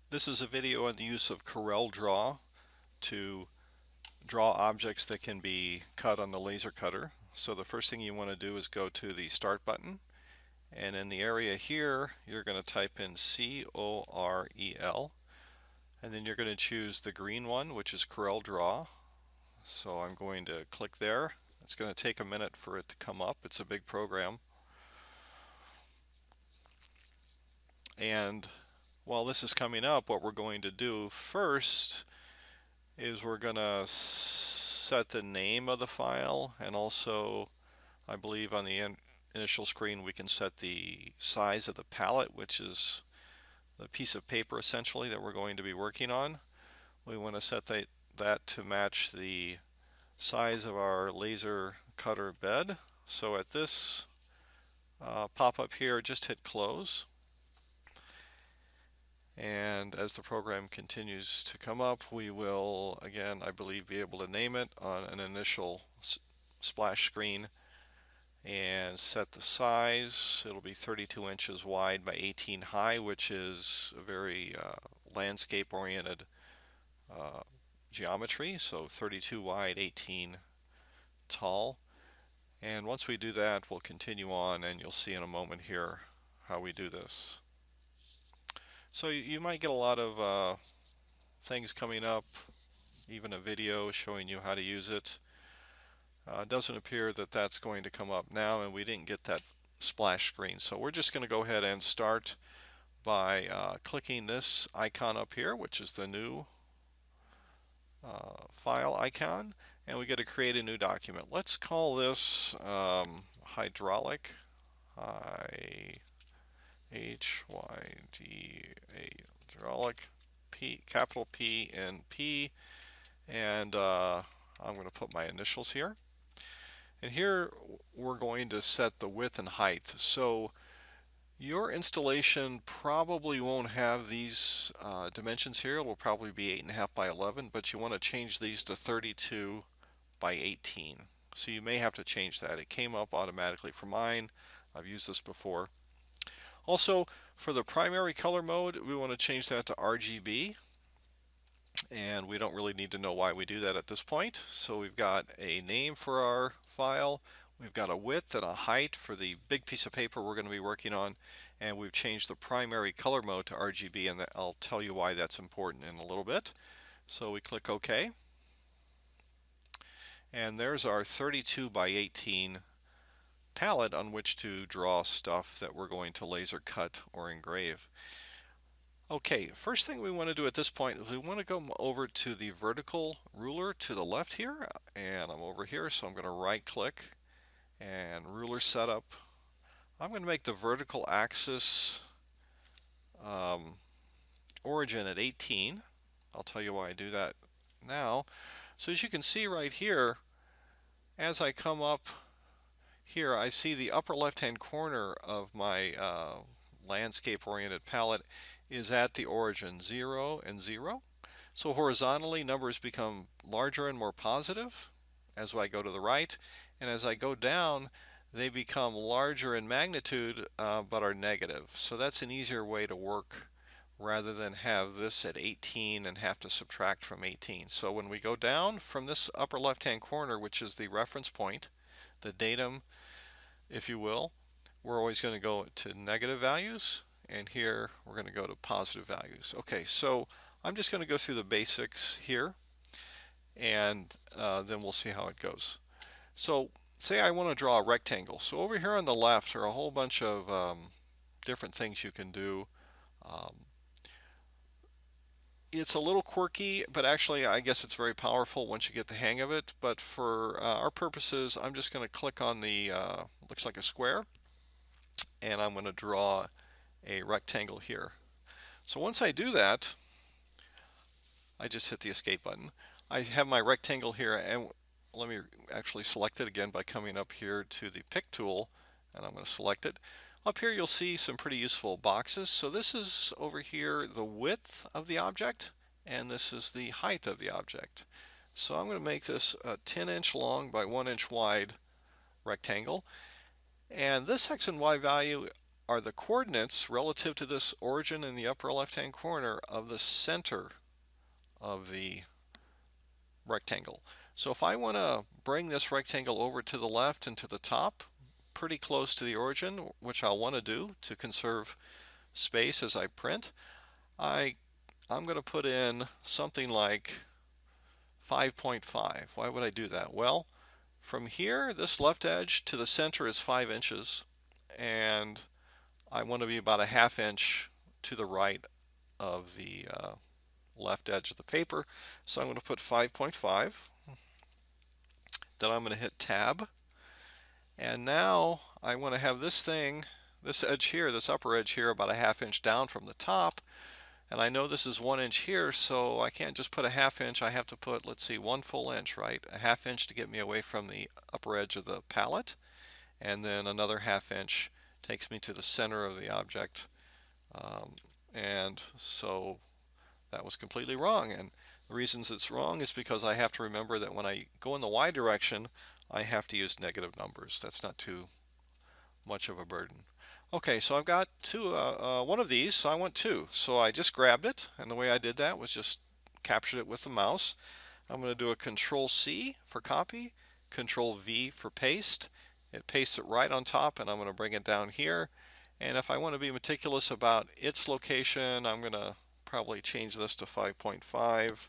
This is a video on the use of Corel Draw to draw objects that can be cut on the laser cutter. So the first thing you want to do is go to the Start button, and in the area here you're going to type in Corel, and then you're going to choose the green one, which is Corel Draw. So I'm going to click there. It's going to take a minute for it to come up. It's a big program. And while this is coming up, what we're going to do first is we're going to set the name of the file, and also I believe on the initial screen we can set the size of the palette, which is the piece of paper essentially that we're going to be working on. We want to set that to match the size of our laser cutter bed. So at this pop-up here, just hit close. And as the program continues to come up, we will, again, I believe, be able to name it on an initial splash screen and set the size. It'll be 32 inches wide by 18 high, which is a very landscape-oriented geometry. So 32 wide, 18 tall. And once we do that, we'll continue on, and you'll see in a moment here how we do this. So you might get a lot of things coming up, even a video showing you how to use it. It doesn't appear that that's going to come up now, and we didn't get that splash screen. So we're just going to go ahead and start by clicking this icon up here, which is the new file icon, and we get to create a new document. Let's call this hydraulic, hydraulic, P, capital P and P, and I'm going to put my initials here. And here we're going to set the width and height. So your installation probably won't have these dimensions here. It will probably be 8.5 by 11, but you want to change these to 32 by 18. So you may have to change that. It came up automatically for mine. I've used this before. Also, for the primary color mode, we want to change that to RGB. And we don't really need to know why we do that at this point. So we've got a name for our file, we've got a width and a height for the big piece of paper we're going to be working on, and we've changed the primary color mode to RGB, and I'll tell you why that's important in a little bit. So we click OK, and there's our 32 by 18 palette on which to draw stuff that we're going to laser cut or engrave. Okay, first thing we want to do at this point is we want to go over to the vertical ruler to the left here, and I'm over here, so I'm going to right click and ruler setup. I'm going to make the vertical axis origin at 18. I'll tell you why I do that now. So as you can see right here, as I come up here, I see the upper left hand corner of my landscape oriented palette is at the origin 0 and 0. So horizontally, numbers become larger and more positive as I go to the right, and as I go down, they become larger in magnitude but are negative. So that's an easier way to work rather than have this at 18 and have to subtract from 18. So when we go down from this upper left hand corner, which is the reference point, the datum, if you will, we're always going to go to negative values, and here we're going to go to positive values. Okay, so I'm just going to go through the basics here, and then we'll see how it goes. So say I want to draw a rectangle. So over here on the left are a whole bunch of different things you can do. It's a little quirky, but actually I guess it's very powerful once you get the hang of it. But for our purposes, I'm just going to click on the looks like a square, and I'm going to draw a rectangle here. So once I do that, I just hit the escape button. I have my rectangle here, and let me actually select it again by coming up here to the pick tool, and I'm going to select it. Up here you'll see some pretty useful boxes. So this is over here the width of the object, and this is the height of the object. So I'm going to make this a 10-inch long by 1-inch wide rectangle, and this X and Y value are the coordinates relative to this origin in the upper left-hand corner of the center of the rectangle. So if I want to bring this rectangle over to the left and to the top, pretty close to the origin, which I'll want to do to conserve space as I print, I'm going to put in something like 5.5. Why would I do that? Well, from here, this left edge to the center is 5 inches, and I want to be about a ½ inch to the right of the left edge of the paper. So I'm going to put 5.5. Then I'm going to hit Tab. And now I want to have this thing, this edge here, this upper edge here, about a ½ inch down from the top. And I know this is 1 inch here, so I can't just put a ½ inch. I have to put, let's see, 1 full inch, right? A ½ inch to get me away from the upper edge of the palette. And then another ½ inch takes me to the center of the object. And so that was completely wrong. And the reasons it's wrong is because I have to remember that when I go in the Y direction, I have to use negative numbers. That's not too much of a burden. Okay, so I've got one of these, so I want 2. So I just grabbed it, and the way I did that was just captured it with the mouse. I'm going to do a Control-C for copy, Control-V for paste. It pastes it right on top, and I'm going to bring it down here. And if I want to be meticulous about its location, I'm going to probably change this to 5.5,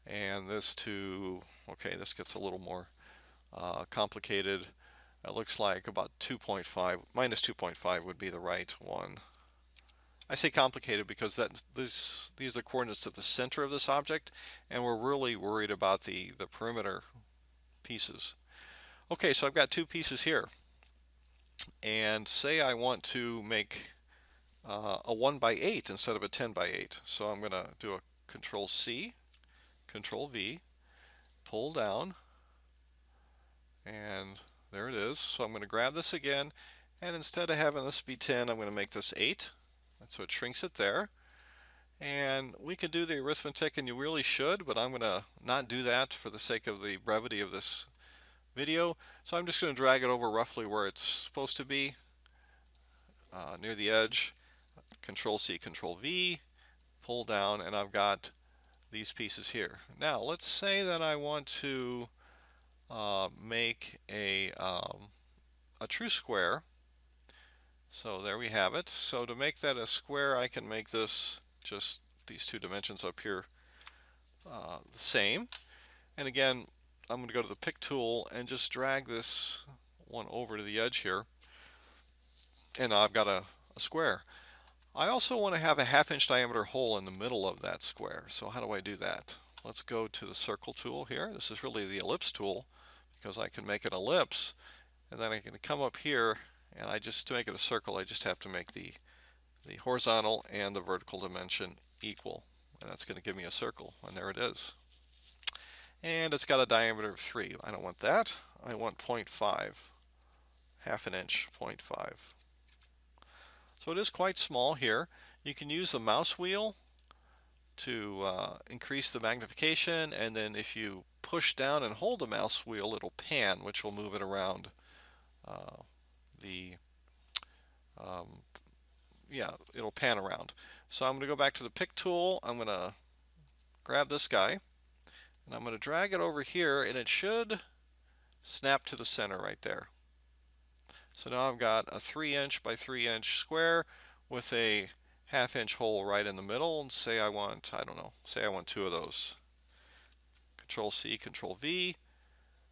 and this to, okay, this gets a little more complicated. It looks like about 2.5, minus 2.5 would be the right one. I say complicated because these are coordinates at the center of this object, and we're really worried about the perimeter pieces. Okay, so I've got 2 pieces here, and say I want to make a 1 by 8 instead of a 10 by 8. So I'm going to do a Control-C, Control-V, pull down, and there it is. So I'm going to grab this again, and instead of having this be 10, I'm going to make this 8. So it shrinks it there. And we can do the arithmetic, and you really should, but I'm going to not do that for the sake of the brevity of this video. So I'm just going to drag it over roughly where it's supposed to be, near the edge. Control-C, Control-V, pull down, and I've got these pieces here. Now let's say that I want to make a true square. So there we have it. So to make that a square, I can make this just these 2 dimensions up here the same. And again, I'm going to go to the pick tool and just drag this one over to the edge here, and I've got a square. I also want to have a ½ inch diameter hole in the middle of that square. So how do I do that? Let's go to the circle tool here. This is really the ellipse tool because I can make an ellipse, and then I can come up here, and to make it a circle, I just have to make the horizontal and the vertical dimension equal, and that's going to give me a circle, and there it is. And it's got a diameter of 3. I don't want that. I want 0.5, ½ an inch, 0.5. So it is quite small here. You can use the mouse wheel to increase the magnification, and then if you push down and hold the mouse wheel, it'll pan, which will move it around yeah, it'll pan around. So I'm going to go back to the pick tool. I'm going to grab this guy, and I'm going to drag it over here, and it should snap to the center right there. So now I've got a 3 inch by 3 inch square with a ½ inch hole right in the middle, and say I want, I don't know, say I want 2 of those. Control-C, Control-V,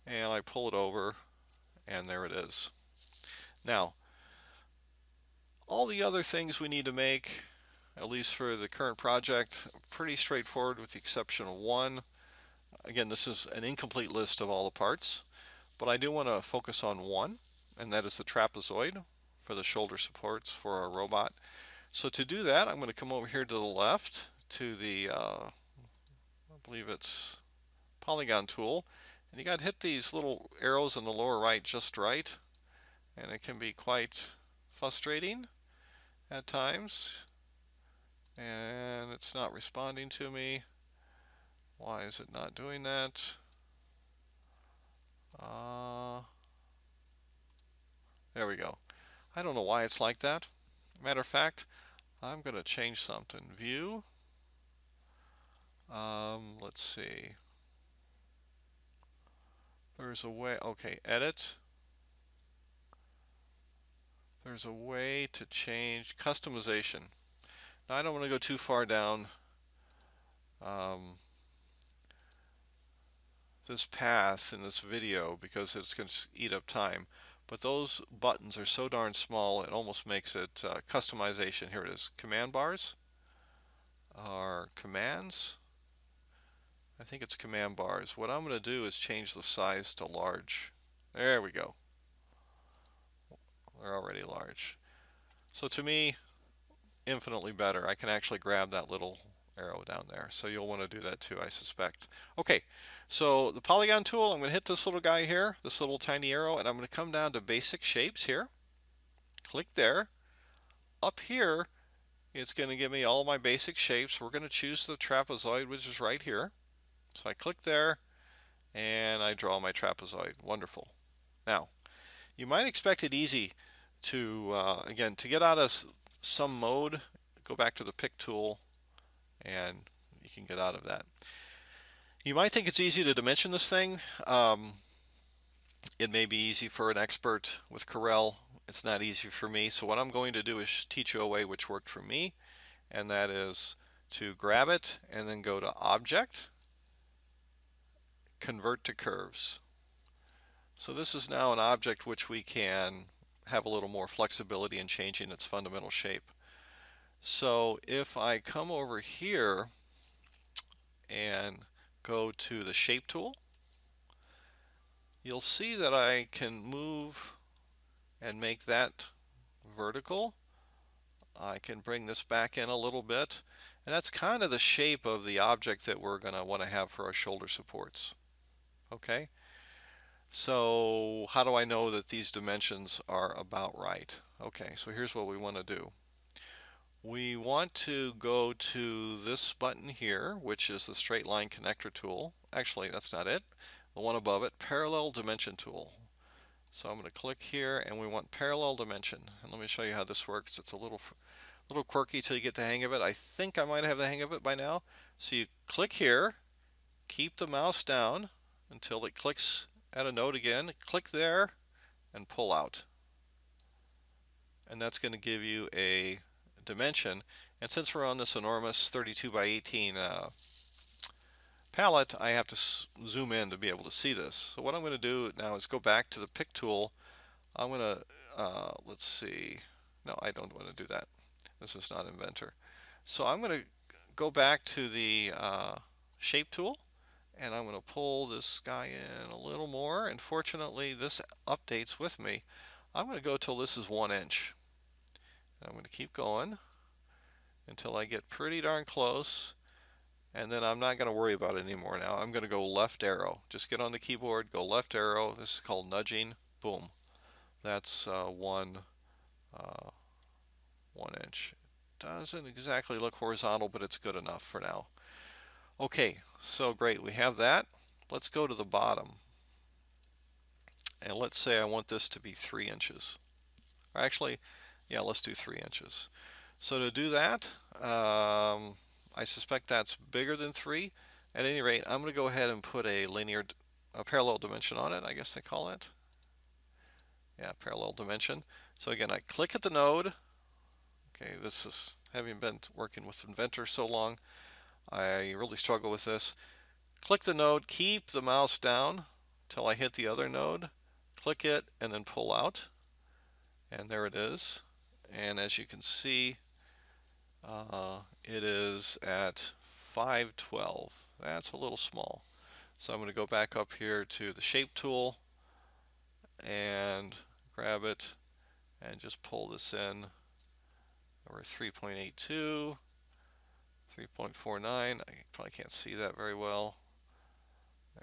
and I pull it over, and there it is. Now, all the other things we need to make, at least for the current project, pretty straightforward with the exception of one. Again, this is an incomplete list of all the parts, but I do want to focus on one, and that is the trapezoid for the shoulder supports for our robot. So to do that, I'm going to come over here to the left to the, I believe it's polygon tool, and you got to hit these little arrows in the lower right just right, and it can be quite frustrating at times, and it's not responding to me. Why is it not doing that? There we go. I don't know why it's like that. Matter of fact, I'm going to change something. View. Let's see. There's a way. Okay, edit. There's a way to change customization. Now, I don't want to go too far down this path in this video because it's going to eat up time. But those buttons are so darn small, it almost makes it customization. Here it is. Command bars are commands. I think it's command bars. What I'm going to do is change the size to large. There we go. They're already large. So to me, infinitely better. I can actually grab that little arrow down there. So you'll want to do that too, I suspect. Okay, so the polygon tool, I'm going to hit this little guy here, this little tiny arrow, and I'm going to come down to basic shapes here. Click there. Up here, it's going to give me all my basic shapes. We're going to choose the trapezoid, which is right here. So I click there, and I draw my trapezoid. Wonderful. Now, you might expect it easy to, again, to get out of some mode, go back to the pick tool, and you can get out of that. You might think it's easy to dimension this thing. It may be easy for an expert with Corel. It's not easy for me. So what I'm going to do is teach you a way which worked for me, and that is to grab it and then go to Object, Convert to Curves. So this is now an object which we can have a little more flexibility in changing its fundamental shape. So if I come over here and go to the Shape tool, you'll see that I can move and make that vertical. I can bring this back in a little bit, and that's kind of the shape of the object that we're going to want to have for our shoulder supports. Okay, so how do I know that these dimensions are about right? Okay, so here's what we want to do. We want to go to this button here, which is the straight line connector tool. Actually, that's not it. The one above it, parallel dimension tool. So I'm going to click here, and we want parallel dimension. And let me show you how this works. It's a little quirky till you get the hang of it. I think I might have the hang of it by now. So you click here, keep the mouse down until it clicks at a node again. Click there and pull out. And that's going to give you a dimension. And since we're on this enormous 32 by 18 palette, I have to zoom in to be able to see this. So what I'm going to do now is go back to the pick tool. I'm going to, let's see, no, I don't want to do that. This is not Inventor. So I'm going to go back to the shape tool, and I'm going to pull this guy in a little more, and fortunately this updates with me. I'm going to go till this is 1 inch. And I'm going to keep going until I get pretty darn close, and then I'm not going to worry about it anymore now. I'm going to go left arrow. Just get on the keyboard, go left arrow. This is called nudging. Boom. That's 1 inch. Doesn't exactly look horizontal, but it's good enough for now. Okay, so great, we have that. Let's go to the bottom. And let's say I want this to be 3 inches. Or actually, yeah, let's do 3 inches. So to do that, I suspect that's bigger than 3. At any rate, I'm going to go ahead and put a parallel dimension on it, I guess they call it. Yeah, parallel dimension. So again, I click at the node. Okay, this is, having been working with Inventor so long, I really struggle with this. Click the node, keep the mouse down till I hit the other node, click it, and then pull out. And there it is. And as you can see, it is at 512. That's a little small. So I'm going to go back up here to the shape tool and grab it and just pull this in over 3.82, 3.49. I probably can't see that very well.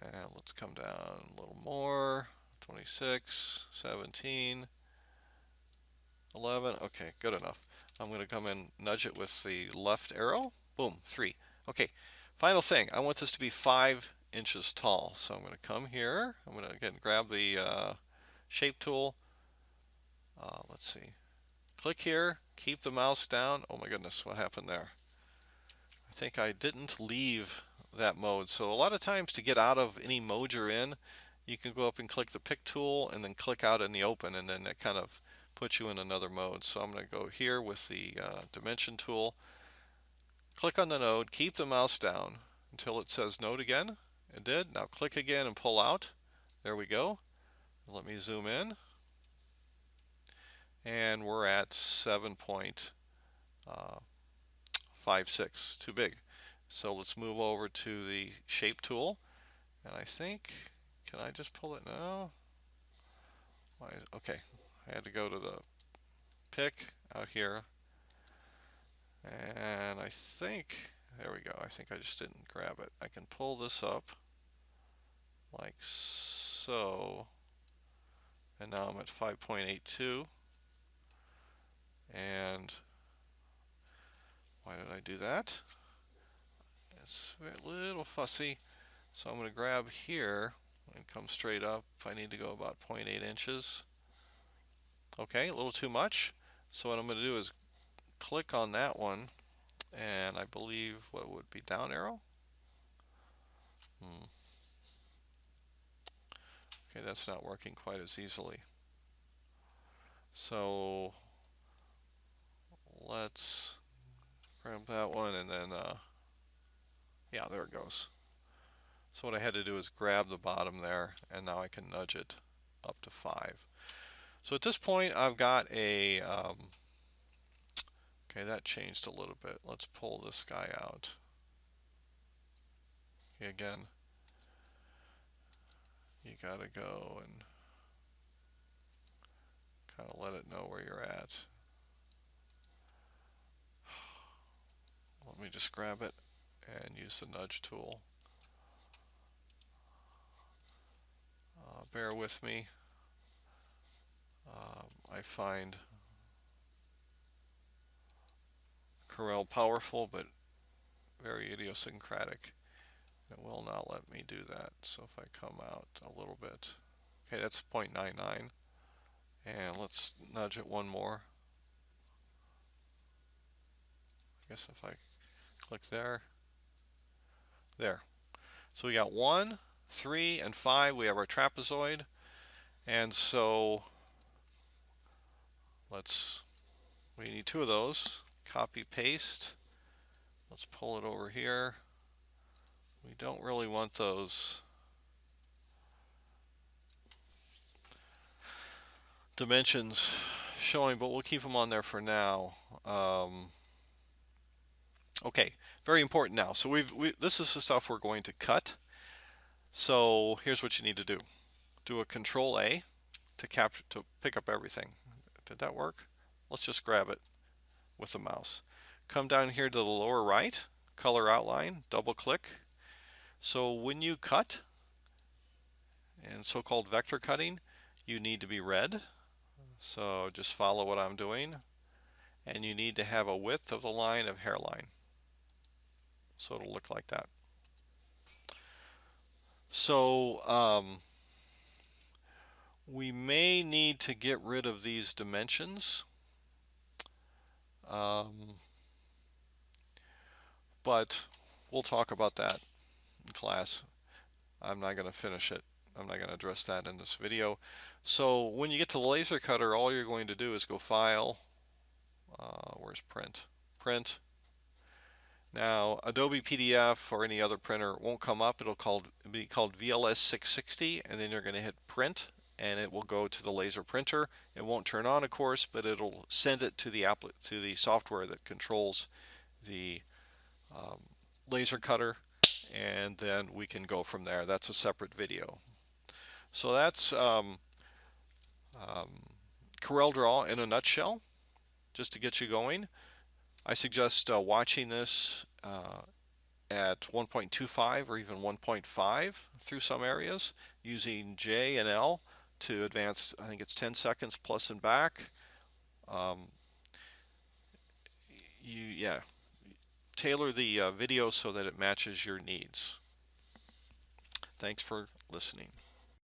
And let's come down a little more. 26, 17, 11. Okay, good enough. I'm going to come and nudge it with the left arrow. Boom, 3. Okay, final thing. I want this to be 5 inches tall. So I'm going to come here. I'm going to again grab the shape tool. Let's see. click here, keep the mouse down. Oh my goodness, what happened there? I think I didn't leave that mode. So a lot of times to get out of any mode you're in, you can go up and click the pick tool and then click out in the open, and then that kind of puts you in another mode. So I'm going to go here with the dimension tool, click on the node, keep the mouse down until it says node again. It did. Now click again and pull out. There we go. Let me zoom in. And we're at 7.56, too big. So let's move over to the shape tool. And I think, can I just pull it now? Okay, I had to go to the pick out here. And I think, there we go. I think I just didn't grab it. I can pull this up like so. And now I'm at 5.82. And why did I do that? It's a little fussy. So I'm going to grab here and come straight up. I need to go about 0.8 inches. Okay, a little too much. So what I'm going to do is click on that one, and I believe what would be down arrow. Okay, that's not working quite as easily. So let's grab that one and then, yeah, there it goes. So what I had to do is grab the bottom there, and now I can nudge it up to 5. So at this point I've got a, okay, that changed a little bit. Let's pull this guy out. Okay, again, you gotta go and kind of let it know where you're at. Let me just grab it and use the nudge tool. Bear with me. I find Corel powerful, but very idiosyncratic. It will not let me do that. So if I come out a little bit, okay, that's 0.99, and let's nudge it one more. I guess if I click there. So we got 1, 3, and 5. We have our trapezoid, and so we need 2 of those. Copy, paste. Let's pull it over here. We don't really want those dimensions showing, but we'll keep them on there for now. Okay, very important now. So this is the stuff we're going to cut. So here's what you need to do. Do a Control A to pick up everything. Did that work? Let's just grab it with the mouse. Come down here to the lower right, color outline, double click. So when you cut, in so-called vector cutting, you need to be red. So just follow what I'm doing. And you need to have a width of the line of hairline. So it'll look like that. So we may need to get rid of these dimensions. But we'll talk about that in class. I'm not going to finish it. I'm not going to address that in this video. So when you get to the laser cutter, all you're going to do is go File. Where's Print? Print. Now, Adobe PDF or any other printer won't come up. It'll be called VLS 660, and then you're going to hit Print, and it will go to the laser printer. It won't turn on, of course, but it'll send it to the software that controls the laser cutter, and then we can go from there. That's a separate video. So that's Corel Draw in a nutshell, just to get you going. I suggest watching this at 1.25 or even 1.5 through some areas, using J and L to advance. I think it's 10 seconds plus and back. Tailor the video so that it matches your needs. Thanks for listening.